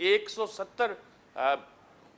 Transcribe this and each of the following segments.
170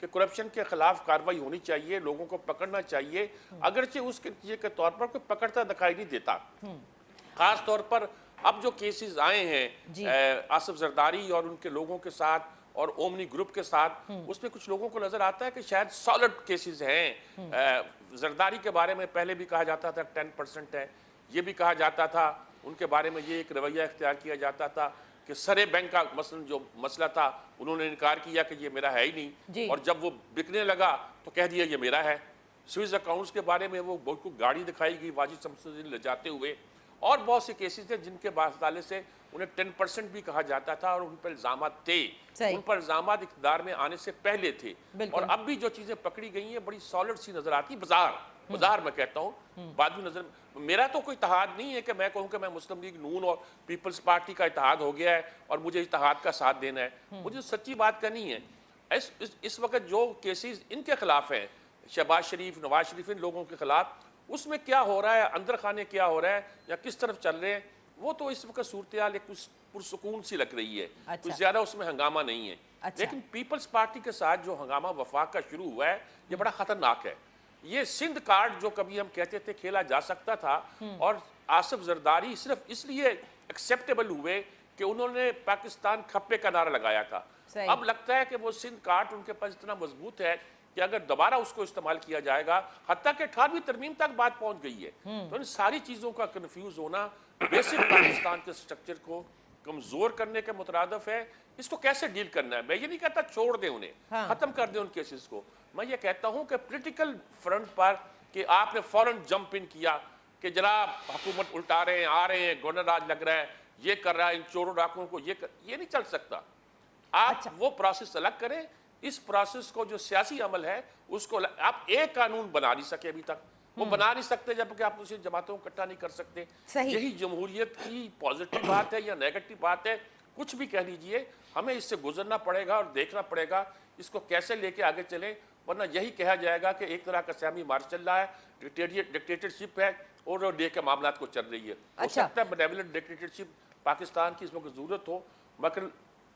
کہ کرپشن کے خلاف کارروائی ہونی چاہیے, لوگوں کو پکڑنا چاہیے, اگرچہ اس کے نتیجے کے طور پر کوئی پکڑتا دکھائی نہیں دیتا. خاص طور پر اب جو کیسز آئے ہیں آصف زرداری اور ان کے لوگوں کے ساتھ اور اومنی گروپ کے ساتھ, اس میں کچھ لوگوں کو نظر آتا ہے کہ شاید سالڈ کیسز ہیں. زرداری کے بارے میں پہلے بھی کہا جاتا تھا 10% ہے, یہ بھی کہا جاتا تھا, ان کے بارے میں یہ ایک رویہ اختیار کیا جاتا تھا کہ سرے بینک کا مثلا جو مسئلہ تھا انہوں نے انکار کیا کہ یہ میرا ہے ہی نہیں, اور جب وہ بکنے لگا تو کہہ دیا یہ میرا ہے. سوئز اکاؤنٹس کے بارے میں وہ بہت کو گاڑی دکھائی گئی واجد شمس لے جاتے ہوئے, اور بہت سے کیسز تھے جن کے حوالے سے انہیں 10% بھی کہا جاتا تھا, اور ان پر الزامات تھے, ان پر الزامات اقتدار میں آنے سے پہلے تھے. اور اب بھی جو چیزیں پکڑی گئی ہیں بڑی سالڈ سی نظر آتی, بازار میں کہتا ہوں, بعد نظر. میرا تو کوئی اتحاد نہیں ہے کہ میں کہوں کہ میں مسلم لیگ نون اور پیپلز پارٹی کا اتحاد ہو گیا ہے اور مجھے اتحاد کا ساتھ دینا ہے. مجھے سچی بات کرنی ہے, اس وقت جو کیسز ان کے خلاف ہیں, شہباز شریف, نواز شریف, ان لوگوں کے خلاف, اس میں کیا ہو رہا ہے, اندر خانے کیا ہو رہا ہے یا کس طرف چل رہے ہیں, وہ تو اس وقت صورتحال ایک پرسکون سی لگ رہی ہے. کچھ زیادہ اس میں ہنگامہ نہیں ہے. لیکن پیپلز پارٹی کے ساتھ جو ہنگامہ وفاق کا شروع ہوا ہے یہ بڑا خطرناک ہے. یہ سندھ کارڈ جو کبھی ہم کہتے تھے کھیلا جا سکتا تھا, اور آصف زرداری صرف اس لیے ایکسیپٹیبل ہوئے کہ انہوں نے پاکستان کھپے کا نعرہ لگایا تھا. اب لگتا ہے کہ وہ سندھ کارڈ ان کے پاس اتنا مضبوط ہے کہ اگر دوبارہ اس کو استعمال کیا جائے گا, حتیٰ کہ 18ویں ترمیم تک بات پہنچ گئی ہے, تو ان ساری چیزوں کا کنفیوز ہونا بیسک پاکستان کے سٹرکچر کو کمزور کرنے کے مترادف ہے. اس کو کیسے ڈیل کرنا ہے, میں یہ نہیں کہتا چھوڑ دیں انہیں, ختم کر دیں ان کیسز کو. میں یہ کہتا ہوں کہ پولیٹیکل فرنٹ پر کہ آپ نے فوراً جمپ ان کیا کہ جناب حکومت الٹا رہے ہیں, آ رہے ہیں, گورنر راج لگ رہا ہے, یہ کر رہا ہے, ان چوروں ڈاکوں کو یہ نہیں چل سکتا. آپ وہ پروسیس الگ کریں. اس پروسیس کو جو سیاسی عمل ہے اس کو آپ ایک قانون بنا نہیں سکے ابھی تک, وہ بنا نہیں سکتے جب کہ آپ اسے جماعتوں کو اکٹھا نہیں کر سکتے. یہی جمہوریت کی پازیٹیو بات ہے یا نیگیٹو بات ہے, کچھ بھی کہہ لیجئے, ہمیں اس سے گزرنا پڑے گا اور دیکھنا پڑے گا اس کو کیسے لے کے آگے چلیں, ورنہ یہی کہا جائے گا کہ ایک طرح کا سیامی مارچ چل رہا ہے, ڈکٹیٹرشپ ہے اور لے کے معاملات کو چل رہی ہے. ہو سکتا ہے بینیولنٹ ڈکٹیٹرشپ پاکستان کی اس وقت ضرورت ہو, مگر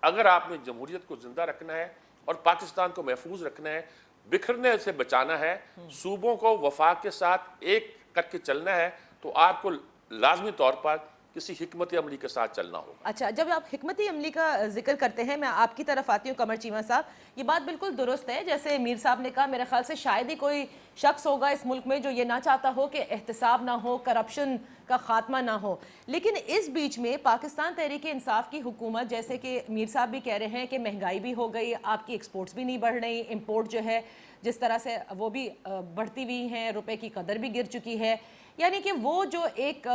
اگر آپ نے جمہوریت کو زندہ رکھنا ہے اور پاکستان کو محفوظ رکھنا ہے, بکھرنے سے بچانا ہے, صوبوں کو وفاق کے ساتھ ایک کر کے چلنا ہے, تو آپ کو لازمی طور پر کسی حکمت عملی کے ساتھ چلنا ہوگا. اچھا, جب آپ حکمت عملی کا ذکر کرتے ہیں, میں آپ کی طرف آتی ہوں قمر چیمہ صاحب. یہ بات بالکل درست ہے جیسے میر صاحب نے کہا, میرے خیال سے شاید ہی کوئی شخص ہوگا اس ملک میں جو یہ نہ چاہتا ہو کہ احتساب نہ ہو, کرپشن کا خاتمہ نہ ہو. لیکن اس بیچ میں پاکستان تحریک انصاف کی حکومت, جیسے کہ میر صاحب بھی کہہ رہے ہیں کہ مہنگائی بھی ہو گئی, آپ کی ایکسپورٹس بھی نہیں بڑھ رہی, امپورٹ جو ہے جس طرح سے وہ بھی بڑھتی ہوئی ہیں, روپے کی قدر بھی گر چکی ہے. یعنی کہ وہ جو ایک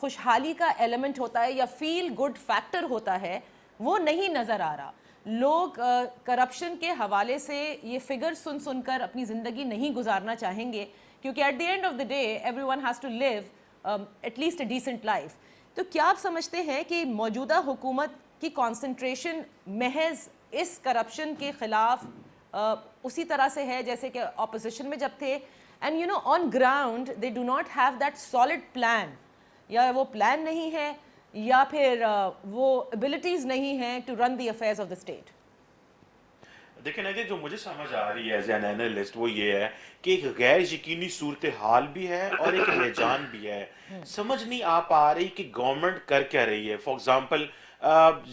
خوشحالی کا ایلیمنٹ ہوتا ہے یا فیل گڈ فیکٹر ہوتا ہے وہ نہیں نظر آ رہا. لوگ کرپشن کے حوالے سے یہ فگر سن کر اپنی زندگی نہیں گزارنا چاہیں گے, کیونکہ at the end of the day everyone has to live at least a decent life. تو کیا آپ سمجھتے ہیں کہ موجودہ حکومت کی کانسنٹریشن محض اس کرپشن کے خلاف اسی طرح سے ہے جیسے کہ اپوزیشن میں جب تھے, and you know on ground they do not have that solid plan, یا وہ پلان نہیں ہے یا پھر وہ abilities نہیں ہیں to run the affairs of the state. دیکھیں نا, جو مجھے سمجھ آ رہی ہے ایز این اینالسٹ وہ یہ ہے کہ ایک غیر یقینی صورتحال بھی ہے اور ایک ہیجان بھی ہے. سمجھ نہیں آ پا رہی کہ گورنمنٹ کر کیا رہی ہے. فار ایگزامپل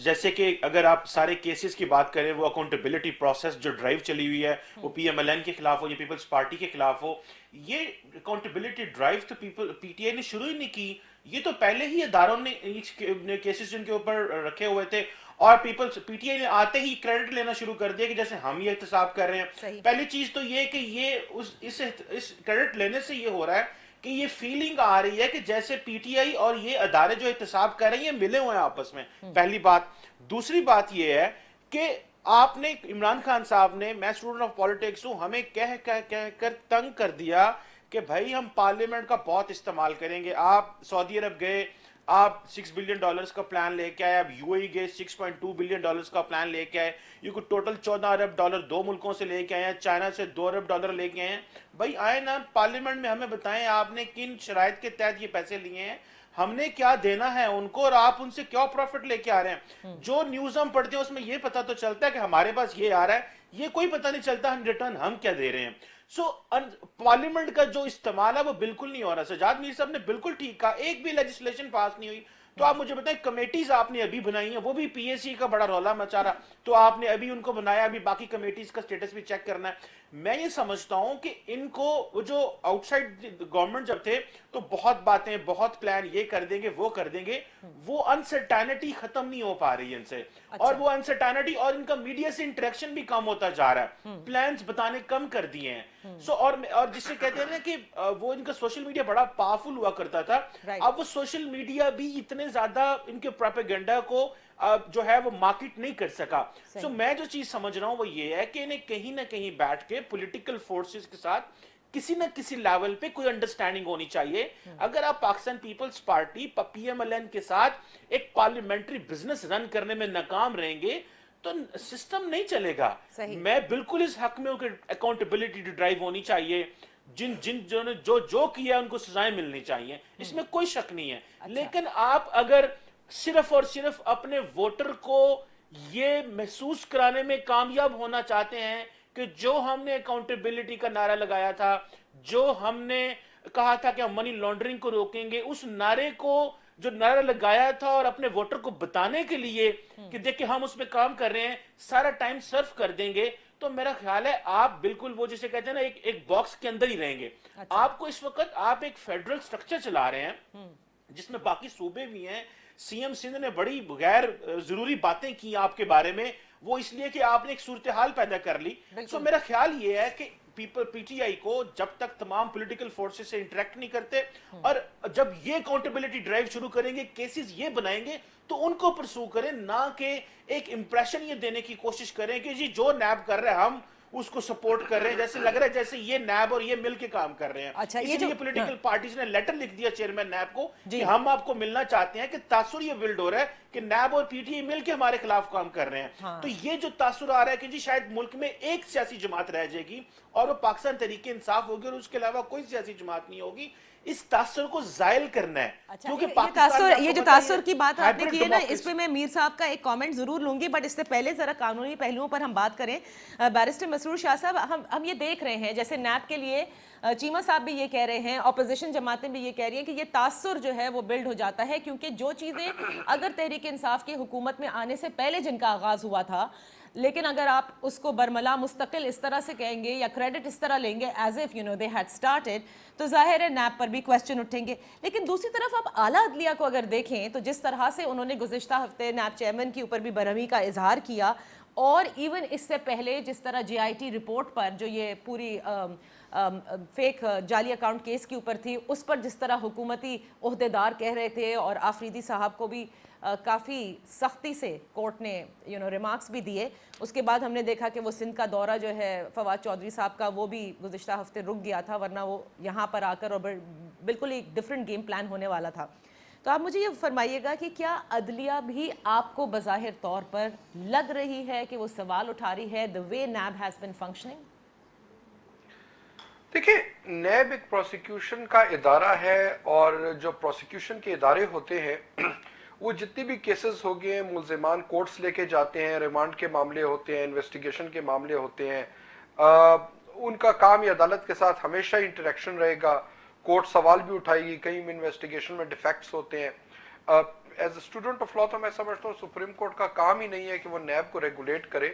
جیسے کہ اگر آپ سارے کیسز کی بات کریں, وہ اکاؤنٹیبلٹی پروسیس جو ڈرائیو چلی ہوئی ہے وہ پی ایم ایل این کے خلاف ہو یا پیپلز پارٹی کے خلاف ہو, یہ اکاؤنٹیبلٹی ڈرائیو تو پی ٹی آئی نے شروع ہی نہیں کی. یہ تو پہلے ہی اداروں نے کیسز جن کے اوپر رکھے ہوئے تھے, اور پی ٹی آئی نے آتے ہی کریڈٹ لینا شروع کر دیا کہ جیسے ہم یہ احتساب کر رہے ہیں. پہلی چیز تو یہ کہ یہ اس کریڈٹ لینے سے یہ ہو رہا ہے کہ یہ فیلنگ آ رہی ہے کہ جیسے پی ٹی آئی اور یہ ادارے جو احتساب کر رہے ہیں یہ ملے ہوئے ہیں آپس میں, پہلی بات. دوسری بات یہ ہے کہ آپ نے عمران خان صاحب نے, میں اسٹوڈنٹ آف پالیٹکس ہوں, ہمیں کہہ کر تنگ کر دیا کہ بھائی ہم پارلیمنٹ کا بہت استعمال کریں گے. آپ سعودی عرب گئے, آپ $6 بلین کا پلان لے کے آئے, اب یو اے گئے $6.2 بلین کا پلان لے کے آئے, یہ کو ٹوٹل $14 ارب دو ملکوں سے لے کے آئے ہیں, چائنا سے $2 ارب لے کے آئے ہیں. بھائی آئے نا پارلیمنٹ میں ہمیں بتائیں آپ نے کن شرائط کے تحت یہ پیسے لیے ہیں, ہم نے کیا دینا ہے ان کو اور آپ ان سے کیا پروفٹ لے کے آ رہے ہیں. جو نیوز ہم پڑھتے ہیں اس میں یہ پتا تو چلتا ہے کہ ہمارے پاس یہ آ رہا ہے, یہ کوئی پتہ نہیں چلتا ہم ریٹرن ہم کیا دے رہے ہیں. سو پارلیمنٹ کا جو استعمال ہے وہ بالکل نہیں ہو رہا. سجاد میر صاحب نے بالکل ٹھیک کہا, ایک بھی لیجسلیشن پاس نہیں ہوئی. تو آپ مجھے بتائیں کمیٹیز آپ نے ابھی بنائی ہیں, وہ بھی پی ایس سی کا بڑا رولا مچا رہا, تو آپ نے ابھی ان کو بنایا, ابھی باقی کمیٹیز کا سٹیٹس بھی چیک کرنا ہے. میں یہ سمجھتا ہوں کہ ان کو وہ جو آؤٹ سائڈ گورنمنٹ جب تھے تو بہت باتیں, بہت پلان, یہ کر دیں گے وہ کر دیں گے, وہ انسرٹینٹی ختم نہیں ہو پا رہی ہے ان سے. اور وہ انسرٹینٹی اور ان کا میڈیا سے انٹریکشن بھی کم ہوتا جا رہا ہے, پلانز بتانے کم کر دیے ہیں. اور جس سے کہتے ہیں نا کہ وہ ان کا سوشل میڈیا بڑا پاورفل ہوا کرتا تھا, اب وہ سوشل میڈیا بھی اتنے زیادہ ان کے پروپیگنڈا کو جو ہے وہ مارکیٹ نہیں کر سکا. سو میں جو چیز سمجھ رہا ہوں وہ یہ ہے کہ انہیں کہیں نہ کہیں بیٹھ کے پولیٹیکل فورسز کے ساتھ کسی نہ کسی لیول پہ کوئی انڈرسٹینڈنگ ہونی چاہیے. اگر آپ Pakistan People's Party P M L N کے ساتھ ایک پارلیمنٹری بزنس رن کرنے میں ناکام رہیں گے تو سسٹم نہیں چلے گا. میں بالکل اس حق میں ہوں کہ اکاؤنٹیبلٹی ڈرائیو ہونی چاہیے, جو نے جو کیا ان کو سزائیں ملنی چاہیے, اس میں کوئی شک نہیں ہے. لیکن آپ اگر صرف اور صرف اپنے ووٹر کو یہ محسوس کرانے میں کامیاب ہونا چاہتے ہیں کہ جو ہم نے اکاؤنٹیبلٹی کا نعرہ لگایا تھا, جو ہم نے کہا تھا کہ ہم منی لانڈرنگ کو روکیں گے, اس نعرے کو جو نعرہ لگایا تھا اور اپنے ووٹر کو بتانے کے لیے کہ دیکھیں ہم اس پہ کام کر رہے ہیں, سارا ٹائم صرف کر دیں گے, تو میرا خیال ہے آپ بالکل وہ جسے کہتے ہیں نا ایک باکس کے اندر ہی رہیں گے. آپ کو اس وقت آپ ایک فیڈرل سٹرکچر چلا رہے ہیں جس میں باقی صوبے بھی ہیں. سی ایم سندھ نے بڑی غیر ضروری باتیں کی آپ کے بارے میں, وہ اس لیے کہ آپ نے ایک صورتحال پیدا کر لی. سو میرا خیال یہ ہے کہ پی ٹی آئی کو جب تک تمام پولیٹیکل فورسز سے انٹریکٹ نہیں کرتے اور جب یہ اکاؤنٹیبلٹی ڈرائیو شروع کریں گے, کیسز یہ بنائیں گے, تو ان کو پرسو کریں, نہ کہ ایک امپریشن یہ دینے کی کوشش کریں کہ جی جو نیب کر رہے ہیں ہم اس کو سپورٹ کر رہے ہیں, جیسے لگ رہا ہے جیسے یہ نیب اور یہ مل کے کام کر رہے ہیں. اسی لیے پولیٹیکل پارٹیز نے لیٹر لکھ دیا چیئرمین نیب کو کہ ہم آپ کو ملنا چاہتے ہیں, کہ تاثر یہ بلڈ ہو رہا ہے کہ نیب اور پی ٹی آئی مل کے ہمارے خلاف کام کر رہے ہیں. تو یہ جو تاثر آ رہا ہے کہ جی شاید ملک میں ایک سیاسی جماعت رہ جائے گی اور وہ پاکستان تحریک انصاف ہوگی اور اس کے علاوہ کوئی سیاسی جماعت نہیں ہوگی, اس تاثر کو زائل کرنا ہے. کیونکہ یہ جو تاثر کی بات آپ نے کی ہے نا, اس پہ میں میر صاحب کا ایک کامنٹ ضرور لوں گی, بٹ اس سے پہلے ذرا قانونی پہلوؤں پر ہم بات کریں. بیرسٹر مسرور شاہ صاحب, ہم یہ دیکھ رہے ہیں جیسے نیب کے لیے چیمہ صاحب بھی یہ کہہ رہے ہیں, اپوزیشن جماعتیں بھی یہ کہہ رہی ہیں کہ یہ تاثر جو ہے وہ بلڈ ہو جاتا ہے, کیونکہ جو چیزیں اگر تحریک انصاف کی حکومت میں آنے سے پہلے جن کا آغاز ہوا تھا, لیکن اگر آپ اس کو برملا مستقل اس طرح سے کہیں گے یا کریڈٹ اس طرح لیں گے as if they had started, تو ظاہر ہے نیب پر بھی کویسچن اٹھیں گے. لیکن دوسری طرف آپ اعلیٰ عدلیہ کو اگر دیکھیں تو جس طرح سے انہوں نے گزشتہ ہفتے نیب چیئرمین کے اوپر بھی برہمی کا اظہار کیا, اور ایون اس سے پہلے جس طرح جے آئی ٹی رپورٹ پر جو یہ پوری فیک جعلی اکاؤنٹ کیس کے اوپر تھی, اس پر جس طرح حکومتی عہدیدار کہہ رہے تھے, اور آفریدی صاحب کو بھی کافی سختی سے کورٹ نے ریمارکس بھی دیے. اس کے بعد ہم نے دیکھا کہ وہ سندھ کا دورہ جو ہے فواد چودھری صاحب کا, وہ بھی گزشتہ ہفتے رک گیا تھا, ورنہ وہ یہاں پر آ کر اور بالکل ایک ڈیفرنٹ گیم پلان ہونے والا تھا. تو آپ مجھے یہ فرمائیے گا کہ کیا عدلیہ بھی آپ کو بظاہر طور پر لگ رہی ہے کہ وہ سوال اٹھا رہی ہے the way NAB has been functioning؟ دیکھیں, نیب ایک پروسیکیوشن کا ادارہ ہے, اور جو پروسیکیوشن کے ادارے ہوتے ہیں وہ جتنی بھی کیسز ہو گئے ہیں, ملزمان کورٹس لے کے جاتے ہیں, ریمانڈ کے معاملے ہوتے ہیں, انویسٹیگیشن کے معاملے ہوتے ہیں, ان کا کام یہ عدالت کے ساتھ ہمیشہ انٹریکشن رہے گا. کورٹ سوال بھی اٹھائے گی, کہیں انویسٹیگیشن میں ڈیفیکٹس ہوتے ہیں. As a student of law تو میں سمجھتا ہوں سپریم کورٹ کا کام ہی نہیں ہے کہ وہ نیب کو ریگولیٹ کرے.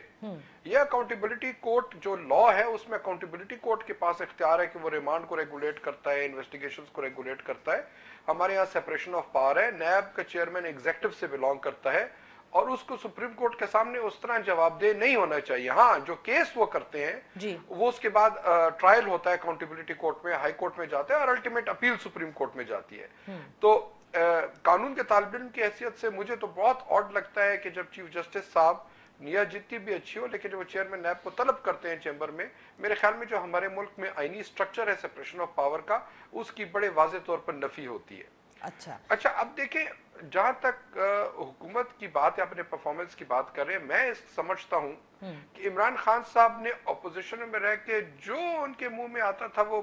یہ اکاؤنٹیبلٹی کورٹ جو لا ہے اس میں اکاؤنٹیبلٹی کورٹ کے پاس اختیار ہے کہ وہ ریمانڈ کو ریگولیٹ کرتا ہے, انویسٹیگیشنز کو ریگولیٹ کرتا ہے. ہمارے یہاں سیپریشن آف پاور ہے, نیب کا چیئرمین ایگزیکٹو سے بلانگ کرتا ہے, اور اس کو سپریم کورٹ کے سامنے اس طرح جواب دہ نہیں ہونا چاہیے. ہاں, جو کیس وہ کرتے ہیں وہ اس کے بعد ٹرائل ہوتا ہے اکاؤنٹیبلٹی کورٹ میں, ہائی کورٹ میں جاتا ہے, اور الٹیمیٹ اپیل سپریم کورٹ میں جاتی ہے. تو قانون کے طالب علم کی حیثیت سے مجھے تو بہت آڈ لگتا ہے کہ جب چیف جسٹس صاحب نیت جتنی بھی اچھی ہو, لیکن جب وہ چیئرمین نیب کو طلب کرتے ہیں چیمبر میں, میرے خیال میں جو ہمارے ملک میں آئینی سٹرکچر ہے سیپریشن آف پاور کا, اس کی بڑے واضح طور پر نفی ہوتی ہے. اچھا, اب دیکھیں, جہاں تک حکومت کی بات ہے, اپنے پرفارمنس کی بات کر رہے ہیں, میں سمجھتا ہوں کہ عمران خان صاحب نے اپوزیشن میں رہ کے جو ان کے منہ میں آتا تھا وہ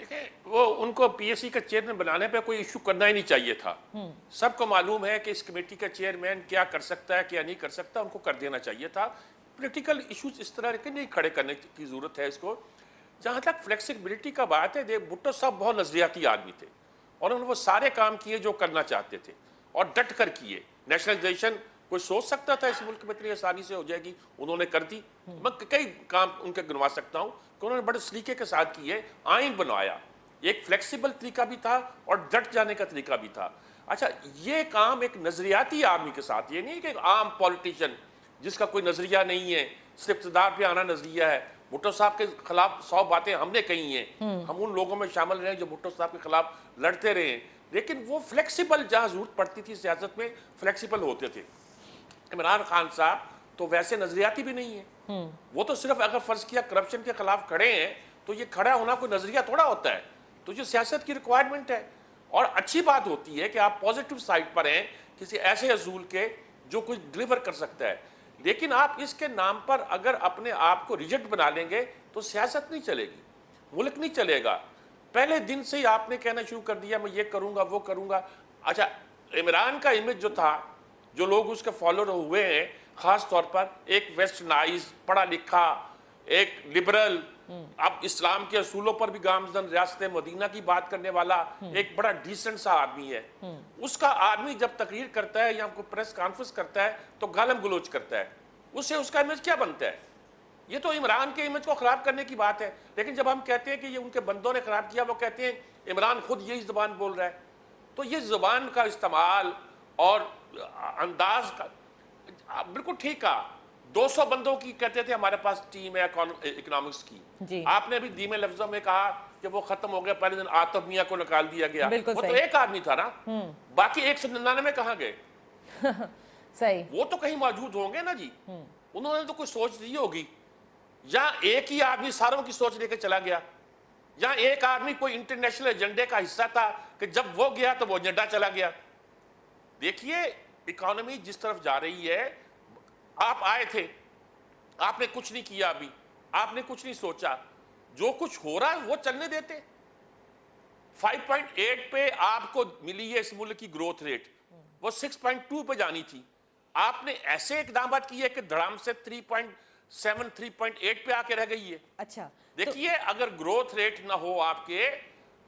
دیکھیں وہ ان کو پی ایس سی کا چیئرمین بنانے پہ کوئی ایشو کرنا ہی نہیں چاہیے تھا. سب کو معلوم ہے کہ اس کمیٹی کا چیئرمین کیا کر سکتا ہے کیا نہیں کر سکتا, ان کو کر دینا چاہیے تھا. پولیٹیکل ایشوز اس طرح کے نہیں کھڑے کرنے کی ضرورت ہے اس کو. جہاں تک فلیکسیبلٹی کا بات ہے, بھٹو صاحب بہت نظریاتی آدمی تھے اور انہوں نے وہ سارے کام کیے جو کرنا چاہتے تھے اور ڈٹ کر کیے. نیشنلائزیشن کوئی سوچ سکتا تھا اس ملک میں اتنی آسانی سے ہو جائے گی, انہوں نے کر دی. میں کئی کام ان کے گنوا سکتا ہوں کہ انہوں نے بڑے سلیقے کے ساتھ کیے. آئین بنوایا, ایک فلیکسیبل طریقہ بھی تھا اور ڈٹ جانے کا طریقہ بھی تھا. اچھا یہ کام ایک نظریاتی آدمی کے ساتھ, یہ نہیں کہ عام پولیٹیشین جس کا کوئی نظریہ نہیں ہے, صرف اقتدار پہ آنا نظریہ ہے. بھٹو صاحب کے خلاف 100 باتیں ہم نے کہی ہیں, ہم ان لوگوں میں شامل رہے جو بھٹو صاحب کے خلاف لڑتے رہے ہیں, لیکن وہ فلیکسیبل جہاں ضرورت پڑتی تھی سیاست میں فلیکسیبل ہوتے تھے. عمران خان صاحب تو ویسے نظریاتی بھی نہیں ہیں, وہ تو صرف اگر فرض کیا کرپشن کے خلاف کھڑے ہیں تو یہ کھڑا ہونا کوئی نظریہ تھوڑا ہوتا ہے, تو یہ سیاست کی ریکوائرمنٹ ہے. اور اچھی بات ہوتی ہے کہ آپ پازیٹیو سائڈ پر ہیں کسی ایسے اصول کے جو کچھ ڈلیور کر سکتا ہے, لیکن آپ اس کے نام پر اگر اپنے آپ کو ریجیکٹ بنا لیں گے تو سیاست نہیں چلے گی, ملک نہیں چلے گا. پہلے دن سے ہی آپ نے کہنا شروع کر دیا میں یہ کروں گا وہ کروں گا. اچھا عمران کا امیج جو تھا, جو لوگ اس کے فالوور ہوئے ہیں, خاص طور پر ایک ویسٹرنائز پڑھا لکھا, ایک لبرل, اب اسلام کے اصولوں پر بھی گامزن, ریاست مدینہ کی بات کرنے والا, ایک بڑا ڈیسنٹ سا آدمی ہے. اس کا آدمی جب تقریر کرتا ہے یا کوئی پریس کانفرنس کرتا ہے تو گالم گلوچ کرتا ہے, اس سے اس کا امیج کیا بنتا ہے؟ یہ تو عمران کے امیج کو خراب کرنے کی بات ہے. لیکن جب ہم کہتے ہیں کہ یہ ان کے بندوں نے خراب کیا, وہ کہتے ہیں عمران خود یہی زبان بول رہا ہے. تو یہ زبان کا استعمال اور انداز کا بالکل ٹھیک ہے. 200 بندوں کی کہتے تھے ہمارے پاس ٹیم ہے اکنامکس کی, آپ نے بھی دھیمے لفظوں میں کہا کہ وہ ختم ہو گیا, پہلے دن آتف میاں کو نکال دیا گیا, وہ تو ایک آدمی تھا نا, باقی 199 کہاں گئے؟ صحیح, وہ تو کہیں موجود ہوں گے نا جی. انہوں نے تو کوئی سوچ دی ہوگی, یا ایک ہی آدمی ساروں کی سوچ لے کے چلا گیا, یا ایک آدمی کوئی انٹرنیشنل ایجنڈے کا حصہ تھا کہ جب وہ گیا تو وہ ایجنڈا چلا گیا. دیکھیے اکانومی جس طرف جا رہی ہے, آپ آئے تھے, آپ نے کچھ نہیں کیا, ابھی آپ نے کچھ نہیں سوچا, جو کچھ ہو رہا ہے وہ چلنے دیتے. 5.8 پہ آپ کو ملی ہے اس ملک کی گروتھ ریٹ, وہ 6.2 پہ جانی تھی. آپ نے ایسے اقدامات کیے کہ دھڑام سے 3.7 3.8 پہ آ کے رہ گئی ہے. اچھا دیکھیے اگر گروتھ ریٹ نہ ہو آپ کے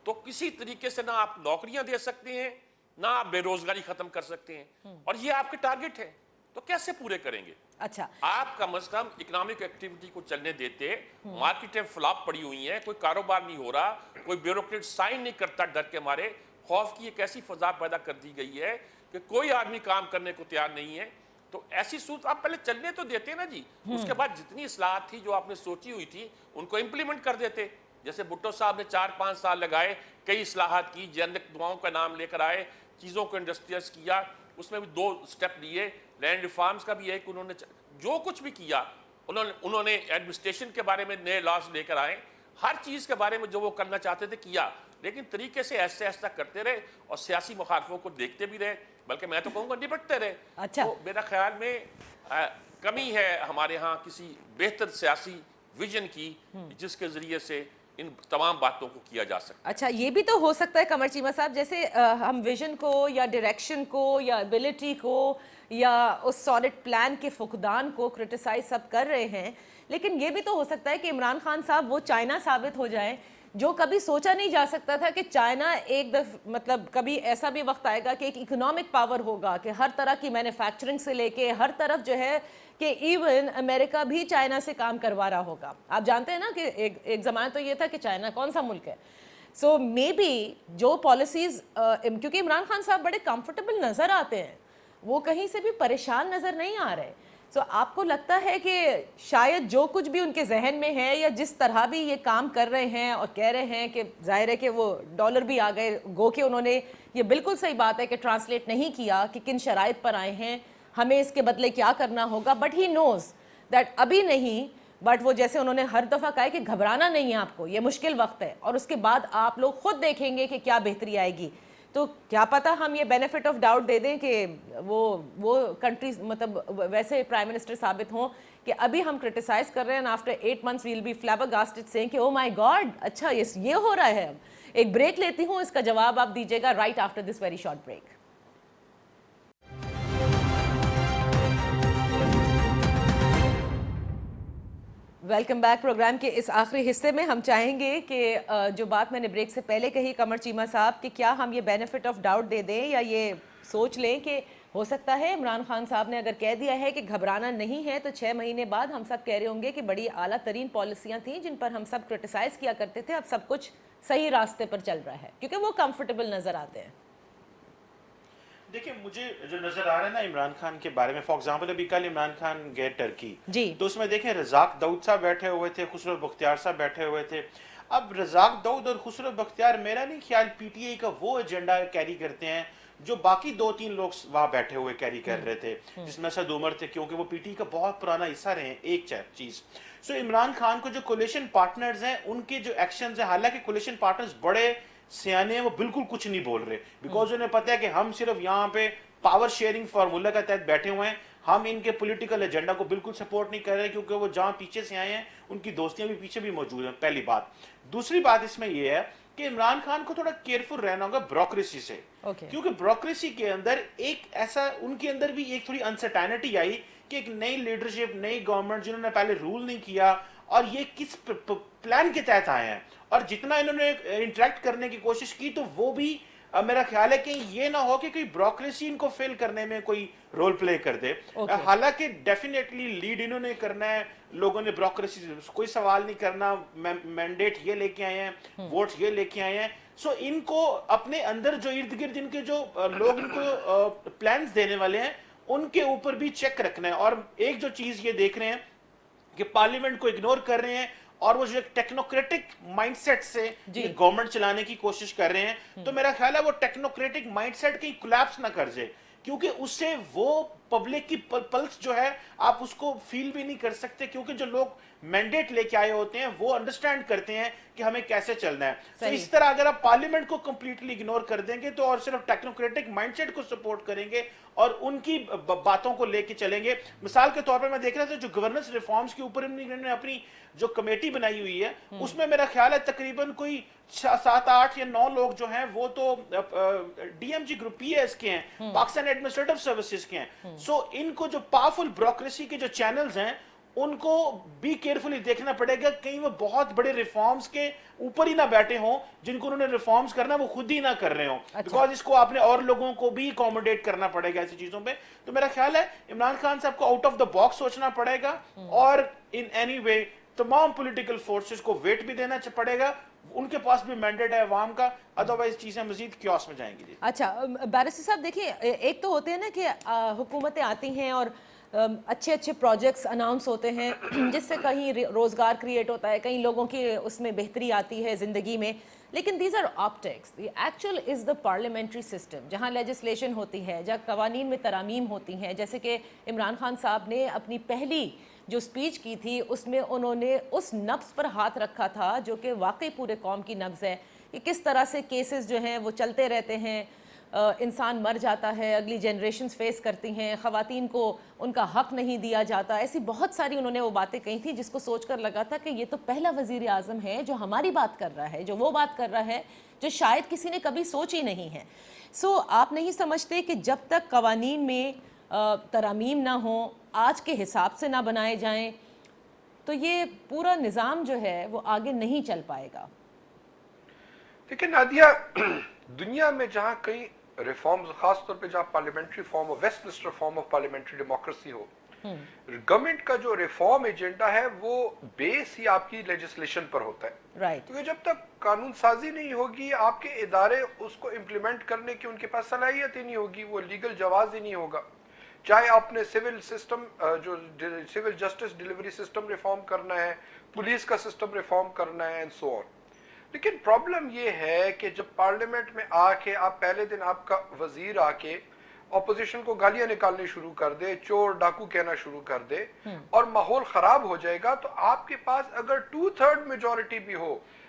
تو کسی طریقے سے نہ آپ نوکریاں دے سکتے ہیں, نہ آپ بے روزگاری ختم کر سکتے ہیں, اور یہ آپ کے ٹارگٹ ہے, تو کیسے پورے کریں گے؟ اچھا آپ کم از کم اکنامک ایکٹیویٹی کو چلنے دیتے. مارکیٹیں فلاپ پڑی ہوئی ہیں, کوئی کاروبار نہیں ہو رہا, کوئی بیوروکریٹ سائن نہیں کرتا ڈر کے مارے. خوف کی ایک ایسی فضا پیدا کر دی گئی ہے کہ کوئی آدمی کام کرنے کو تیار نہیں ہے. تو ایسی صورت آپ پہلے چلنے تو دیتے نا جی, اس کے بعد جتنی اصلاحات تھی جو آپ نے سوچی ہوئی تھی ان کو امپلیمنٹ کر دیتے. جیسے بھٹو صاحب نے 4-5 سال لگائے, کئی اصلاحات کی, جنرک دعاؤں کا نام لے کر آئے, چیزوں کو انڈسٹریلائز کیا, اس میں بھی 2 سٹیپ لیے, لینڈ ریفارمز کا بھی ایک انہوں نے, جو کچھ بھی کیا انہوں نے ایڈمنسٹریشن کے بارے میں نئے لاز لے کر آئے, ہر چیز کے بارے میں جو وہ کرنا چاہتے تھے کیا, لیکن طریقے سے ایسے ایسا کرتے رہے اور سیاسی مخالفوں کو دیکھتے بھی رہے, بلکہ میں تو کہوں گا نپٹتے رہے. اچھا تو میرا خیال میں کمی ہے ہمارے ہاں کسی بہتر سیاسی ویژن کی جس کے ذریعے سے ان تمام باتوں کو کیا جا سکتا. اچھا یہ بھی تو ہو سکتا ہے قمر چیمہ صاحب, جیسے ہم ویژن کو یا ڈائریکشن کو یا ایبلٹی کو یا اس سالڈ پلان کے فقدان کو کرٹیسائز سب کر رہے ہیں, لیکن یہ بھی تو ہو سکتا ہے کہ عمران خان صاحب وہ چائنا ثابت ہو جائیں جو کبھی سوچا نہیں جا سکتا تھا کہ چائنا ایک مطلب کبھی ایسا بھی وقت آئے گا کہ ایک اکنامک پاور ہوگا کہ ہر طرح کی مینوفیکچرنگ سے لے کے ہر طرف جو ہے کہ ایون امریکہ بھی چائنا سے کام کروا رہا ہوگا. آپ جانتے ہیں نا کہ ایک زمانہ تو یہ تھا کہ چائنا کون سا ملک ہے. سو مے بی جو پالیسیز, کیونکہ عمران خان صاحب بڑے کمفرٹیبل نظر آتے ہیں, وہ کہیں سے بھی پریشان نظر نہیں آ رہے. سو آپ کو لگتا ہے کہ شاید جو کچھ بھی ان کے ذہن میں ہے یا جس طرح بھی یہ کام کر رہے ہیں اور کہہ رہے ہیں کہ ظاہر ہے کہ وہ ڈالر بھی آ گئے, گو کہ انہوں نے یہ بالکل صحیح بات ہے کہ ٹرانسلیٹ نہیں کیا کہ کن شرائط پر آئے ہیں, ہمیں اس کے بدلے کیا کرنا ہوگا, بٹ ہی نوز دیٹ ابھی نہیں, بٹ وہ جیسے انہوں نے ہر دفعہ کہا ہے کہ گھبرانا نہیں ہے آپ کو, یہ مشکل وقت ہے اور اس کے بعد آپ لوگ خود دیکھیں گے کہ کیا بہتری آئے گی. تو کیا پتہ ہم یہ بینیفٹ آف ڈاؤٹ دے دیں کہ وہ کنٹریز مطلب ویسے پرائم منسٹر ثابت ہوں کہ ابھی ہم کرٹیسائز کر رہے ہیں after 8 months will be flabbergasted saying کہ او مائی گاڈ اچھا یہ ہو رہا ہے. اب ایک بریک لیتی ہوں, اس کا جواب آپ دیجیے گا right after this very short break. Welcome back. Programme کے اس آخری حصے میں ہم چاہیں گے کہ جو بات میں نے بریک سے پہلے کہی قمر چیمہ صاحب کہ کیا ہم یہ بینیفٹ آف ڈاؤٹ دے دیں یا یہ سوچ لیں کہ ہو سکتا ہے عمران خان صاحب نے اگر کہہ دیا ہے کہ گھبرانا نہیں ہے تو 6 مہینے بعد ہم سب کہہ رہے ہوں گے کہ بڑی اعلیٰ ترین پالیسیاں تھیں جن پر ہم سب کرٹیسائز کیا کرتے تھے, اب سب کچھ صحیح راستے پر چل رہا ہے کیونکہ وہ کمفرٹیبل نظر آتے ہیں. دیکھیں مجھے جو نظر آ رہا ہے نا عمران خان کے بارے میں, فار ایگزامپل ابھی کل عمران خان گئے ٹرکی, جی تو اس میں دیکھیں رزاق داؤد صاحب بیٹھے ہوئے تھے, خسرو بختیار صاحب بیٹھے ہوئے تھے. اب رزاق داؤد اور خسرو بختیار میرا نہیں خیال پی ٹی آئی کا وہ ایجنڈا کیری کرتے ہیں جو باقی 2-3 لوگ وہاں بیٹھے ہوئے کیری کر رہے تھے, جس میں اسد عمر تھے, کیونکہ وہ پی ٹی آئی کا بہت پرانا حصہ رہے ہیں. ایک چیز سو عمران خان کو جو کولیشن پارٹنرز ہیں ان کے جو ایکشنز ہیں, حالانکہ کولیشن پارٹنرز بڑے سیانے ہیں, وہ بالکل کچھ نہیں بول رہے بیکاز انہیں پتہ ہے کہ ہم صرف یہاں پہ پاور شیئرنگ فارمولا کا تحت بیٹھے ہوئے ہیں, ہم ان کے پولیٹیکل ایجنڈا کو بالکل سپورٹ نہیں کر رہے کیونکہ وہ جہاں پیچھے سے آئے ہیں ان کی دوستیاں بھی پیچھے بھی موجود ہیں. پہلی بات. دوسری بات اس میں یہ ہے کہ عمران خان کو تھوڑا کیئرفل رہنا ہوگا بیوروکریسی سے, کیونکہ بیوروکریسی کے اندر ایک ایسا ان کے اندر بھی ایک تھوڑی انسرٹینٹی آئی کہ ایک نئی لیڈرشپ, نئی گورنمنٹ جنہوں نے پہلے رول نہیں کیا اور یہ کس پلان کے تحت آئے ہیں, اور جتنا انہوں نے انٹریکٹ کرنے کی کوشش کی تو وہ بھی میرا خیال ہے کہ یہ نہ ہو کہ کوئی بیوروکریسی ان کو فل کرنے میں کوئی رول پلے کر دے. حالانکہ ڈیفینیٹلی لیڈ انہوں نے کرنا ہے, لوگوں نے بیوروکریسی کوئی سوال نہیں کرنا, مینڈیٹ یہ لے کے آئے ہیں, ووٹس یہ لے کے آئے ہیں. سو ان کو اپنے اندر جو ارد گرد ان کے جو لوگ ان کو پلانز دینے والے ہیں ان کے اوپر بھی چیک رکھنا ہے. اور ایک جو چیز یہ دیکھ رہے ہیں کہ پارلیمنٹ کو اگنور کر رہے ہیں اور وہ جو ایک ٹیکنوکریٹک مائنڈ سیٹ سے گورنمنٹ چلانے کی کوشش کر رہے ہیں, تو میرا خیال ہے وہ ٹیکنوکریٹک مائنڈ سیٹ کہیں کولیپس نہ کر جائے, کیونکہ اس سے وہ پبلک کی پلس جو ہے آپ اس کو فیل بھی نہیں کر سکتے, کیونکہ جو لوگ مینڈیٹ لے کے آئے ہوتے ہیں وہ انڈرسٹینڈ کرتے ہیں کہ ہمیں کیسے چلنا ہے. تو اس طرح اگر آپ پارلیمنٹ کو کمپلیٹلی اگنور کر دیں گے تو اور صرف ٹیکنوکریٹک مائنڈ سیٹ کو سپورٹ کریں گے اور ان کی باتوں کو لے کے چلیں گے. مثال کے طور پر میں دیکھ رہا تھا جو گورننس ریفارمز کے اوپر انہوں نے اپنی جو کمیٹی بنائی ہوئی ہے اس میں میرا خیال ہے تقریباً کوئی 7-8 یا 9 لوگ جو ہیں وہ تو D M G group P S کے ہیں, پاکستان ایڈمنسٹریٹو سروسز کے ہیں. سو ان کو جو پاورفل بیوروکریسی کے جو چینلز ہیں ان کو بھی کیئرفلی دیکھنا پڑے گا کہیں وہ بہت بڑے ریفارمز کے اوپر ہی نہ بیٹھے ہوں, جن کو انہوں نے ریفارمز کرنا وہ خود ہی نہ کر رہے ہوں, بیکاز اس کو آپ نے اور لوگوں کو بھی اکوموڈیٹ کرنا پڑے گا ایسی چیزوں پہ. تو میرا خیال ہے عمران خان صاحب کو آؤٹ آف دا باکس سوچنا پڑے گا اور ان اینی وے تمام پولیٹیکل فورسز کو ویٹ بھی دینا پڑے گا, ان کے پاس بھی مینڈیٹ ہے عوام کا, ادروائز چیزیں مزید کیوس میں جائیں گی. اچھا بیرسٹر صاحب دیکھیے, ایک تو ہوتے ہیں نا کہ حکومتیں آتی ہیں اور اچھے اچھے پروجیکٹس اناؤنس ہوتے ہیں جس سے کہیں روزگار کریٹ ہوتا ہے, کئی لوگوں کی اس میں بہتری آتی ہے زندگی میں, لیکن these are optics. The actual is the parliamentary system جہاں لیجسلیشن ہوتی ہے, جہاں قوانین میں ترامیم ہوتی ہیں, جیسے کہ عمران خان صاحب نے اپنی پہلی جو سپیچ کی تھی اس میں انہوں نے اس نبض پر ہاتھ رکھا تھا جو کہ واقعی پورے قوم کی نبض ہے, کہ کس طرح سے کیسز جو ہیں وہ چلتے رہتے ہیں, انسان مر جاتا ہے, اگلی جنریشنز فیس کرتی ہیں, خواتین کو ان کا حق نہیں دیا جاتا. ایسی بہت ساری انہوں نے وہ باتیں کہی تھیں جس کو سوچ کر لگا تھا کہ یہ تو پہلا وزیر اعظم ہے جو ہماری بات کر رہا ہے, جو وہ بات کر رہا ہے جو شاید کسی نے کبھی سوچی نہیں ہے. سو آپ نہیں سمجھتے کہ جب تک قوانین میں ترامیم نہ ہوں, آج کے حساب سے نہ بنائے جائیں, تو یہ پورا نظام جو ہے وہ آگے نہیں چل پائے گا؟ دیکھیں نادیہ, دنیا میں جہاں کئی ریفارمز, خاص طور پہ جہاں parliamentary form of Westminster form of parliamentary democracy ہو, گورنمنٹ کا جو ریفارم ایجنڈا ہے وہ بیس ہی آپ کی لیجسلیشن پر ہوتا ہے. رائٹ. کیونکہ جب تک قانون سازی نہیں ہوگی, آپ کے ادارے اس کو امپلیمنٹ کرنے کی ان کے پاس صلاحیت ہی نہیں ہوگی, وہ لیگل جواز ہی نہیں ہوگا. چاہے آپ نے سول سسٹم, جو civil justice delivery system reform کرنا ہے, پولیس کا سسٹم ریفارم کرنا ہے اینڈ سو آن. لیکن پرابلم یہ ہے کہ جب پارلیمنٹ میں آ کے آپ پہلے دن آپ کا وزیر آ کے اپوزیشن کو گالیاں نکالنے شروع کر دے, چور ڈاکو کہنا شروع کر دے اور ماحول خراب ہو جائے گا, تو آپ کے پاس اگر 2/3 میجورٹی بھی ہو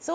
So,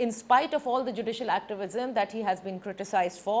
in spite of all the judicial activism that he has been criticized for,